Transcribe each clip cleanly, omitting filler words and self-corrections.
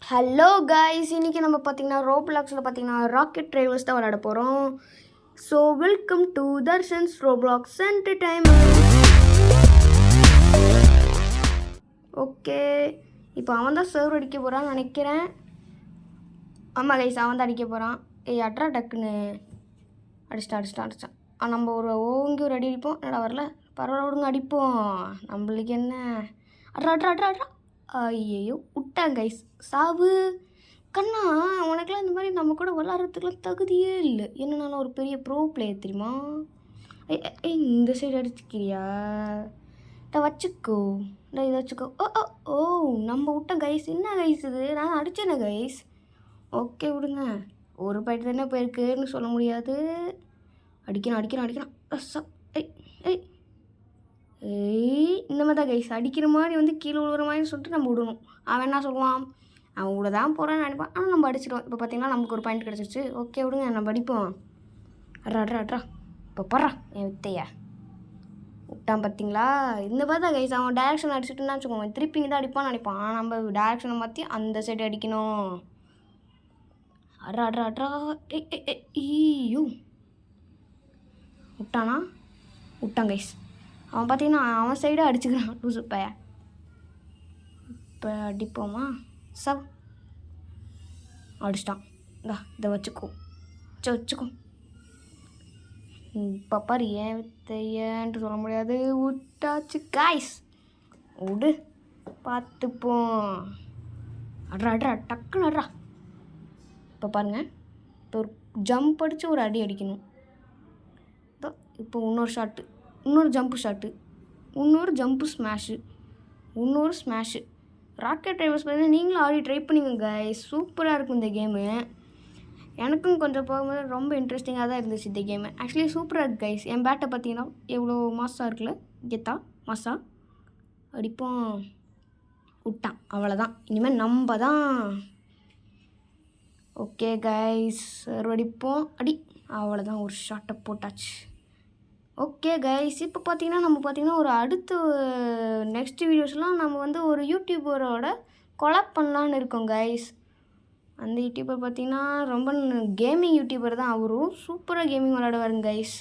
Hello guys, இன்றைக்கி நம்ம பார்த்தீங்கன்னா ரோப்ளாக்ஸில் பார்த்தீங்கன்னா ராக்கெட் டிரைவர்ஸ் தான் விளையாட போகிறோம். So welcome to darshans Roblox entertainment. Okay, இப்போ அவன் தான் சர்வர் அடிக்க போகிறான்னு நினைக்கிறேன். ஆமாம் கைஸ், அவன் தான் அடிக்க போகிறான். அட்ரா டக்குன்னு அடிச்சிட்டான். நம்ம ஓங்கி ஒரு அடி அடிப்போம். என்னடா வரல, பரவாயில்ல விடுங்க, அடிப்போம். நம்மளுக்கு என்ன, அட்ரா ஐயோ விட்டாங்க கைஸ். சாவு கண்ணா, உனக்குலாம் இந்த மாதிரி நம்ம கூட விளாட்றதுக்குலாம் தகுதியே இல்லை. என்னன்னா ஒரு பெரிய ப்ரோ பிளேயர் தெரியுமா? இந்த சைடு அடிச்சுக்கிறியா? வச்சுக்கோ, இதை வச்சுக்கோ. ஓ நம்ம விட்டேன் கைஸ். என்ன கைஸ் இது, நான் அடித்தேனே கைஸ். ஓகே விடுங்க, ஒரு பாயிண்ட் தானே போயிருக்குன்னு சொல்ல முடியாது. அடிக்கணும். இந்த மாதிரி தான் கைஸ், அடிக்கிற மாதிரி கீழே விழுகிற மாதிரி சொல்லிட்டு நம்ம விடணும். அவன் என்ன சொல்லுவான், அவன் கூட தான் போகிறான்னு நினைப்பான். ஆனால் நம்ம அடிச்சிடுவோம். இப்போ பார்த்தீங்கன்னா நமக்கு ஒரு பாயிண்ட் கிடச்சிருச்சு. ஓகே விடுங்க, நம்ம அடிப்போம். அட்ரா இப்போ படுறா என் வித்தைய விட்டான். பார்த்தீங்களா, இந்த மாதிரி தான் கைஸ். அவன் டேரெக்ஷன் அடிச்சுட்டுன்னா வச்சுக்கோங்க, திருப்பி இங்கே தான் அடிப்பான்னு நினைப்பான். ஆனால் நம்ம டேரெக்ஷனை மாற்றி அந்த சைடு அடிக்கணும். அட்ரா ஈயூ விட்டான் கைஸ். அவன் பார்த்தீங்கன்னா அவன் சைடு அடிச்சுக்கிறான் லூசு பையன். இப்போ அடிப்போமா? அடிச்சிட்டான். இதை வச்சுக்கோ. இப்போ பாரு, ஏன் வித்தையன்ட்டு சொல்ல முடியாது. விட்டாச்சு கைஸ், விடு பார்த்துப்போம். அட்ரா டக்குன்னு அட்ரா. இப்போ பாருங்கள், இப்போ ஒரு ஜம்ப் அடித்து ஒரு அடி அடிக்கணும். இப்போ இன்னொரு ஷாட்டு, இன்னொரு ஜம்ப்பு ஷாட்டு, இன்னொரு ஜம்ப்பு ஸ்மாஷு, இன்னொரு ஸ்மாஷு. ராக்கெட் டிரைவர்ஸ் பார்த்தீங்கன்னா நீங்களும் ஆடி ட்ரை பண்ணிங்க கைஸ். சூப்பராக இருக்கும் இந்த கேமு. எனக்கும் கொஞ்சம் போகும்போது ரொம்ப இன்ட்ரெஸ்டிங்காக தான் இருந்துச்சு இந்த கேமு. ஆக்சுவலி சூப்பராக இருக்குது கைஸ். என் பேட்டை பார்த்தீங்கன்னா எவ்வளோ மாசாக இருக்குல்ல, கெத்தா மாசா. அடிப்போம். விட்டான், அவ்வளோதான். இனிமேல் நம்ம தான். ஓகே கைஸ், அடிப்போம். அவ்வளோதான், ஒரு ஷாட்டை போட்டாச்சு. ஓகே கைஸ், இப்போ பார்த்தீங்கன்னா ஒரு அடுத்த நெக்ஸ்ட் வீடியோஸ்லாம் நம்ம ஒரு யூடியூபரோட கொலாப் பண்ணலான்னு இருக்கோம் கைஸ். அந்த யூடியூபர் பார்த்தீங்கன்னா ரொம்ப கேமிங் யூடியூபர் தான். அவரும் சூப்பராக கேமிங் விளையாடுவாருங்க கைஸ்.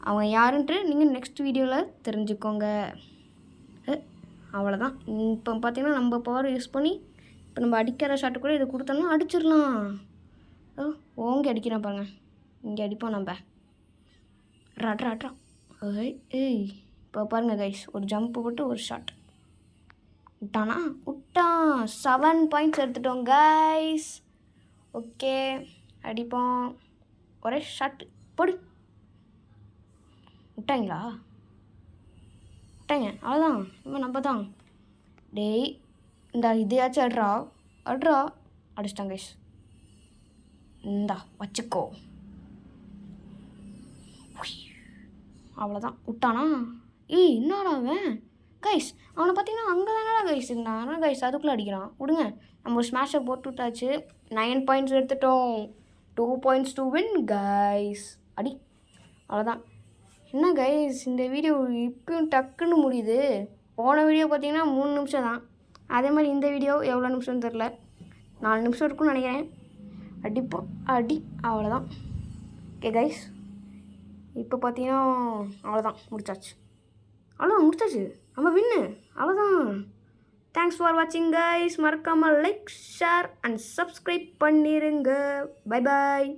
அவங்க யாருன்ட்டு நீங்கள் நெக்ஸ்ட் வீடியோவில் தெரிஞ்சுக்கோங்க. அவ்வளோதான். இப்போ பார்த்தீங்கன்னா நம்ம பவர் யூஸ் பண்ணி இப்போ நம்ம அடிக்கிற ஷாட்டு கூட இதை கொடுத்தோம்னா அடிச்சிடலாம். ஓங்கி அடிக்கிறேன் பாருங்க, இங்கே அடிப்போம் நம்ம. அட்ரா இப்போ பாருங்கள் கைஸ், ஒரு ஜம்ப்பு போட்டு ஒரு ஷாட் விட்டான். 7 பாயிண்ட்ஸ் எடுத்துட்டோம் கைஸ். ஓகே, அடிப்போம். ஒரே ஷாட்டு போடு. விட்டாங்க, அவ்வளோதான். இப்போ நம்ம தான். டேய் இந்த இதையாச்சும் அட்ரா அடிச்சிட்டாங்க கைஸ். வச்சுக்கோ. அவ்வளோதான், விட்டானா? என்னடா அவன் கைஸ், அவனை பார்த்தீங்கன்னா அங்கே தானடா கைஸ் இருந்தான். ஆனால் கைஸ் அதுக்குள்ளே அடிக்கிறான். விடுங்க, நம்ம ஒரு ஸ்மாஷை போட்டு விட்டாச்சு. 9 பாயிண்ட்ஸ் எடுத்துட்டோம். 2 பாயிண்ட்ஸ் டு வின் கைஸ். அவ்வளோதான். என்ன கைஸ், இந்த வீடியோ இப்பயும் டக்குன்னு முடியுது. போன வீடியோ பார்த்தீங்கன்னா 3 நிமிஷம் தான். அதே மாதிரி இந்த வீடியோ எவ்வளோ நிமிஷம்னு தெரில, 4 நிமிஷம் இருக்குன்னு நினைக்கிறேன். அடிப்போம். அவ்வளோதான். ஓகே கைஸ், இப்போ பார்த்தீங்கன்னா அவ்வளோதான், முடிச்சாச்சு. நம்ம வின்னு. அவ்வளோதான். தேங்க்ஸ் ஃபார் வாட்சிங் கைஸ். மறக்காமல் லைக், ஷேர் அண்ட் சப்ஸ்கிரைப் பண்ணிடுங்க. Bye bye.